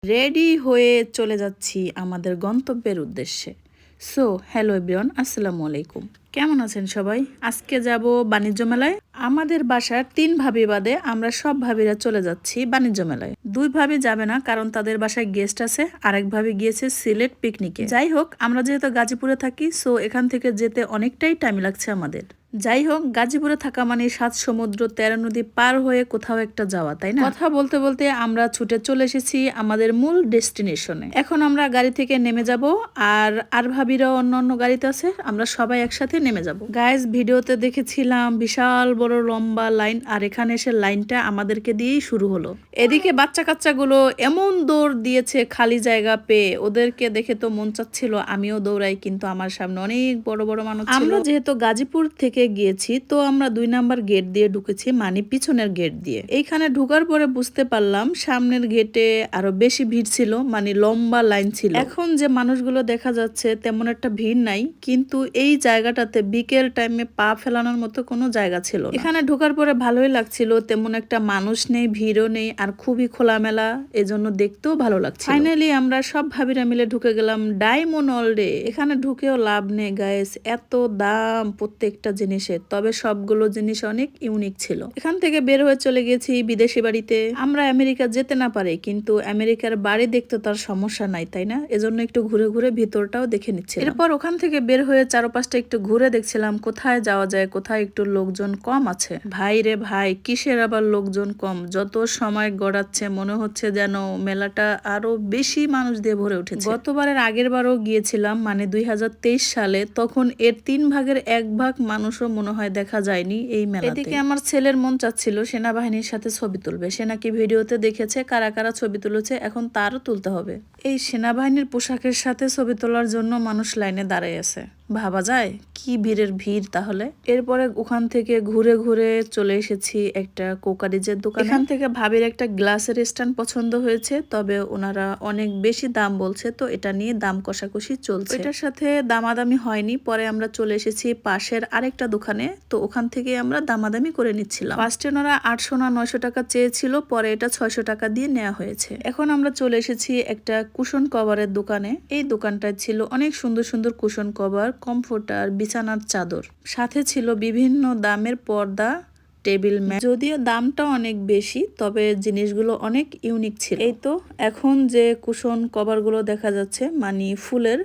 Ready হয়ে চলে যাচ্ছি আমাদের গন্তব্যের উদ্দেশ্যে। সো হ্যালো এভরিওয়ান, আসসালামু আলাইকুম। কেমন আছেন সবাই? আজকে যাব বাণিজ্য মেলায়। আমাদের বাসার 3 ভাবি বাদে আমরা সব ভাবিরা চলে যাচ্ছি বাণিজ্য মেলায়। 2 ভাবি যাবে না, কারণ তাদের বাসায় গেস্ট আছে। আরেক ভাবি গিয়েছে সিলেট পিকনিকে। যাই হোক, আমরা যেহেতু গাজীপুরে থাকি, সো এখান থেকে যেতে অনেকটাই টাইম লাগছে আমাদের। যাই হোক, গাজীপুরে থাকা মানে 7 সমুদ্র 13 নদী পার হয়ে কোথাও একটা যাওয়া, তাই না? কথা বলতে বলতে আমরা ছুটে চলে এসেছি আমাদের মূল ডেস্টিনেশনে। এখন আমরা গাড়ি থেকে নেমে যাব, আর ভাবিরাও অন্য অন্য গাড়িতে আছে। আমরা সবাই একসাথে নেমে যাব। গাইস, ভিডিওতে দেখেছিলাম বিশাল বড় লম্বা লাইন, আর এখানে এসে লাইনটা আমাদেরকে দিয়েই শুরু হলো। এদিকে বাচ্চা কাচ্চাগুলো এমন দৌড় দিয়েছে খালি জায়গা পেয়ে, ওদেরকে দেখে তো মন চাচ্ছিল আমিও দৌড়াই, কিন্তু আমার সামনে অনেক বড় বড় মানুষ ছিল। আমরা যেহেতু গাজীপুর থেকে গিয়েছি, তো আমরা 2 নাম্বার গেট দিয়ে ঢুকেছি, মানে পিছনের গেট দিয়ে। এইখানে ঢুকার পরে বুঝতে পারলাম সামনের গেটে আরো বেশি ভিড় ছিল, মানে লম্বা লাইন ছিল। এখন যে মানুষগুলো দেখা যাচ্ছে তেমন একটা ভিড় নাই, কিন্তু এই জায়গাটাতে বিকেল টাইমে পা ফেলানোর মতো কোনো জায়গা ছিল না। এখানে ঢোকার পরে ভালোই লাগছিল, তেমন একটা মানুষ নেই, ভিড়ও নেই, আর খুবই খোলামেলা, এজন্য দেখতেও ভালো লাগছে। ফাইনালি আমরা সব ভাবিরা মিলে ঢুকে গেলাম ডায়মন্ড ওয়ার্ল্ডে। এখানে ঢুকেও লাভ নেই গাইস, এত দাম প্রত্যেকটা জিনিসের, তবে সবগুলো জিনিস অনেক ইউনিক ছিল। এখান থেকে বের হয়ে চলে গেছি বিদেশি বাড়িতে। আমরা আমেরিকা যেতে না পারি, কিন্তু আমেরিকার বাড়ি দেখতে তার সমস্যা নাই, তাই না? এজন্য একটু ঘুরে ঘুরে ভিতরটাও দেখে নিচ্ছি। এরপর ওখান থেকে বের হয়ে চারপাশটা একটু ঘুরে দেখছিলাম কোথায় যাওয়া যায়, কোথায় একটু লোকজন কম আছে। ভাই রে ভাই, কিসের আবার লোকজন কম, যত সময় গড়াচ্ছে মনে হচ্ছে যেন মেলাটা আরো বেশি মানুষ দিয়ে ভরে উঠেছে। গতবারের আগের বারও গিয়েছিলাম, মানে 2023 সালে, তখন এর 3 ভাগের 1 ভাগ মানুষও মনে হয় দেখা যায়নি এই মেলাতে। এদিকে আমার ছেলের মন চাচ্ছিল সেনাবাহিনীর সাথে ছবি তুলবে। সে নাকি ভিডিওতে দেখেছে কারা কারা ছবি তুলেছে, এখন তারও তুলতে হবে। এই সেনাবাহিনীর পোশাকের সাথে ছবি তোলার জন্য মানুষ লাইনে দাঁড়ায় আছে। ভাবা যায় কি ভিড়ের ভিড় তাহলে। এরপরে ওখান থেকে ঘুরে ঘুরে চলে এসেছি একটা কোকারিজের দোকান। এখান থেকে ভাবির একটা গ্লাসের স্ট্যান্ড পছন্দ হয়েছে, তবে ওনারা অনেক বেশি দাম বলছে, তো এটা নিয়ে দাম কষাকষি চলছে। এটার সাথে দামাদামি হয়নি। পরে আমরা চলে এসেছি পাশের আরেকটা দোকানে, তো ওখান থেকে আমরা দামাদামি করে নিচ্ছিলাম। ফার্স্টে ওনারা 800 না 900 টাকা চেয়েছিল, পরে এটা 600 টাকা দিয়ে নেওয়া হয়েছে। এখন আমরা চলে এসেছি একটা কুশন কভারের দোকানে। এই দোকানটায় ছিল অনেক সুন্দর সুন্দর কুশন কভার, কমফোর্টার, বিছানার চাদর, সাথে ছিল বিভিন্ন দামের পর্দা, টেবিল ম্যাট। যদিও দামটা অনেক বেশি, তবে জিনিসগুলো অনেক ইউনিক ছিল। এই তো এখন যে কুশন কভারগুলো দেখা যাচ্ছে, মানে ফুলের,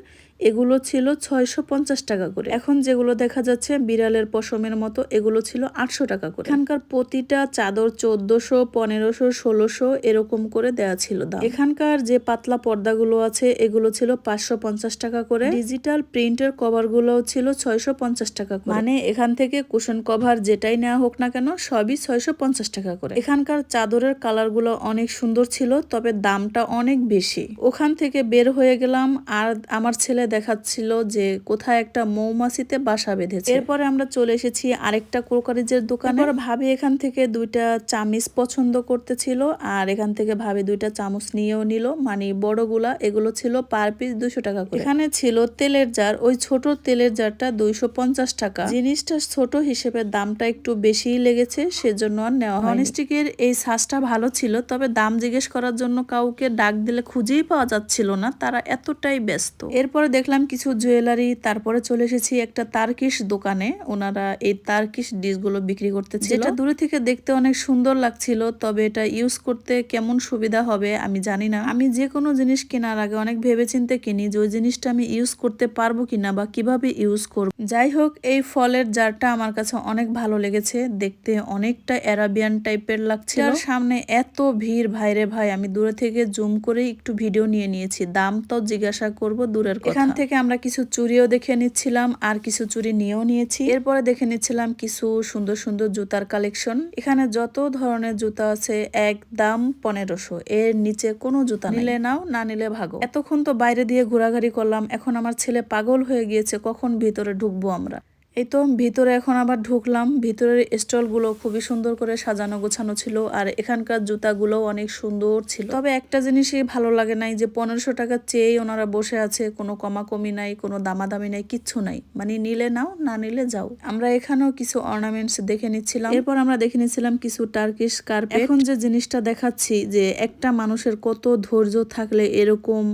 এগুলো ছিল 650 টাকা করে। এখন যেগুলো দেখা যাচ্ছে বিড়ালের পশমের মতো, এগুলো ছিল 800 টাকা করে। এখানকার প্রতিটা চাদর 1400, 1500, 1600 এরকম করে দেয়া ছিল দাম। এখানকার যে পাতলা পর্দাগুলো আছে, এগুলো ছিল 550 টাকা করে। ডিজিটাল প্রিন্টের কভার গুলোও ছিল 650 টাকা করে। মানে এখান থেকে কুশন কভার যেটাই নেওয়া হোক না কেন, সবই 650 টাকা করে। এখানকার চাদরের কালার গুলো অনেক সুন্দর ছিল, তবে দামটা অনেক বেশি। ওখান থেকে বের হয়ে গেলাম, আর আমার ছেলে দেখাচ্ছিল যে কোথায় একটা মৌমাছিতে বাসা বেঁধেছে। এরপরে আমরা চলে এসেছি আরেকটা ক্রোকারিজের দোকানে। ভাবি এখান থেকে 2টা চামিচ পছন্দ করতেছিল, আর এখান থেকে ভাবি 2টা চামচ নিয়েও নিল, মানে বড়গুলা। এগুলো ছিল পার পিস 200 টাকা করে। এখানে ছিল তেলের জার, ওই ছোট তেলের জারটা 250 টাকা। জিনিসটা ছোট হিসেবে দামটা একটু বেশিই লেগেছে, সেজন্য আর নেওয়া হয়। ননস্টিকের এই সাজটা ভালো ছিল, তবে দাম জিজ্ঞেস করার জন্য কাউকে ডাক দিলে খুঁজেই পাওয়া যাচ্ছিল না, তারা এতটাই ব্যস্ত। এরপরে দেখলাম কিছু জুয়েলারি, তারপরে চলে এসেছি একটা তার্কিশ দোকানে। ওনারা এই তার্কিশ ডিশগুলো বিক্রি করতেছিল, যেটা দূরে থেকে দেখতে অনেক সুন্দর লাগছিল, তবে এটা ইউজ করতে কেমন সুবিধা হবে আমি জানি না। আমি যে কোনো জিনিস কেনার আগে অনেক ভেবেচিন্তে কিনি যে ওই জিনিসটা আমি ইউজ করতে পারবো কিনা বা কিভাবে ইউজ করব। যাই হোক, এই ফলের জারটা আমার কাছে অনেক ভালো লেগেছে, দেখতে অনেকটা অ্যারাবিয়ান টাইপের লাগছিল। আর সামনে এত ভিড়, ভাইরে ভাই, আমি দূরে থেকে জুম করে একটু ভিডিও নিয়ে নিয়েছি। দাম তো জিজ্ঞাসা করব দূরের কথা। এখান থেকে আমরা কিছু চুড়িও দেখে নিচ্ছিলাম, আর কিছু চুড়ি নিয়েও নিয়েছি। এরপরে দেখে নিচ্ছিলাম কিছু সুন্দর সুন্দর জুতার কালেকশন। এখানে যত ধরনের জুতা আছে একদম 1500, এর নিচে কোনো জুতা নিলে নাও, না নিলে ভাগো। এতক্ষণ তো বাইরে দিয়ে ঘোরাঘুরি করলাম, এখন আমার ছেলে পাগল হয়ে গিয়েছে কখন ভিতরে ঢুকবো আমরা। এই তো ভিতরে এখন আবার ঢুকলাম। ভিতরের স্টলগুলো খুবই সুন্দর করে সাজানো গোছানো ছিল, আর এখানকার জুতাগুলো অনেক সুন্দর ছিল। তবে একটা জিনিসই ভালো লাগে নাই, যে 1500 টাকা চেয়েই ওনারা বসে আছে, কোনো কমাকমি নাই, কোনো দামাদামি নাই, কিচ্ছু নাই, মানে নিলে নাও, না নিলে যাও। আমরা এখানেও কিছু অর্নামেন্টস দেখে নিচ্ছিলাম। এরপর আমরা দেখে নিচ্ছিলাম কিছু টার্কিশ কার্পেট। এখন যে জিনিসটা দেখাচ্ছি, যে একটা মানুষের কত ধৈর্য থাকলে এরকম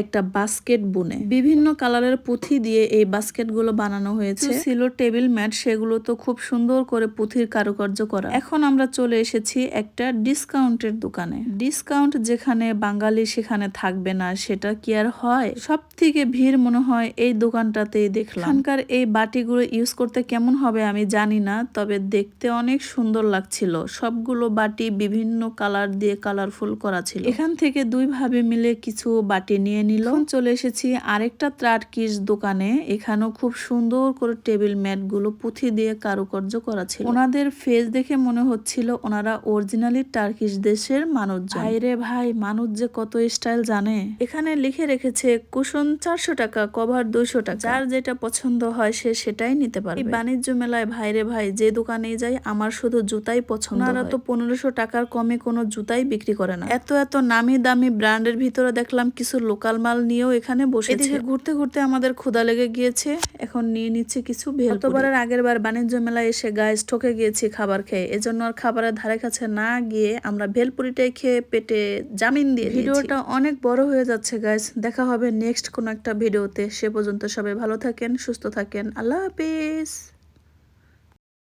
একটা বাস্কেট বুনে বিভিন্ন কালারের পুঁথি দিয়ে এই বাস্কেট গুলো বানানো হয়েছে। ছিল টেবিল ম্যাট, সেগুলো তো খুব সুন্দর করে পুঁথির কারুকার্য করা। এখন আমরা চলে এসেছি একটা ডিসকাউন্টের দোকানে। ডিসকাউন্ট যেখানে বাঙালি সেখানে থাকবে না, সেটা কি আর হয়? সব থেকে ভিড় মনে হয় এই দোকানটাতেই দেখলাম। এখানকার এই বাটিগুলো ইউজ করতে কেমন হবে আমি জানি না, তবে দেখতে অনেক সুন্দর লাগছিল। সবগুলো বাটি বিভিন্ন কালার দিয়ে কালারফুল করা ছিল। এখান থেকে দুই ভাবে মিলে কিছু বাটি নিয়ে নিল। চলে এসেছি আরেকটা টার্কিশ দোকানে। এখানেও খুব সুন্দর করে টেবিল ম্যাট গুলো পুঁথি দিয়ে কারুকার্য করা ছিল। ওনাদের ফেস দেখে মনে হচ্ছিল ওনারা অরিজিনালি টার্কিশ দেশের মানুষ। ভাইরে ভাই, মানুষ যে কত স্টাইল জানে। এখানে লিখে রেখেছে কুশন 400 টাকা, কভার 200 টাকা। যার যেটা পছন্দ হয় সে সেটাই নিতে পারবে। এই বাণিজ্য মেলায় ভাইরে ভাই যে দোকানেই যাই আমার শুধু জুতাই পছন্দ। ওনারা তো 1500 টাকার কমে কোনো জুতাই বিক্রি করে না। এত এত নামি দামি ব্র্যান্ডের ভিতরে দেখলাম কিছু লোকাল মাল নিয়েও এখানে বসেছে। এদিকে ঘুরতে ঘুরতে আমাদের ক্ষুধা লেগে গিয়েছে, এখন নিয়ে নিচ্ছে কিছু ভেলপুরি। গতবারের আগের বার বাণিজ্য মেলায় এসে গাইস ঠকে গিয়েছি খাবার খেয়ে, এজন্য আর খাবারের ধারে কাছে না গিয়ে আমরা ভেলপুরিটাই খেয়ে পেটে জামিন দিয়ে। ভিডিওটা অনেক বড় হয়ে যাচ্ছে গাইস, দেখা হবে নেক্সট কোন একটা ভিডিওতে। সে পর্যন্ত সবাই ভালো থাকেন, সুস্থ থাকেন, আল্লাহ হাফেজ।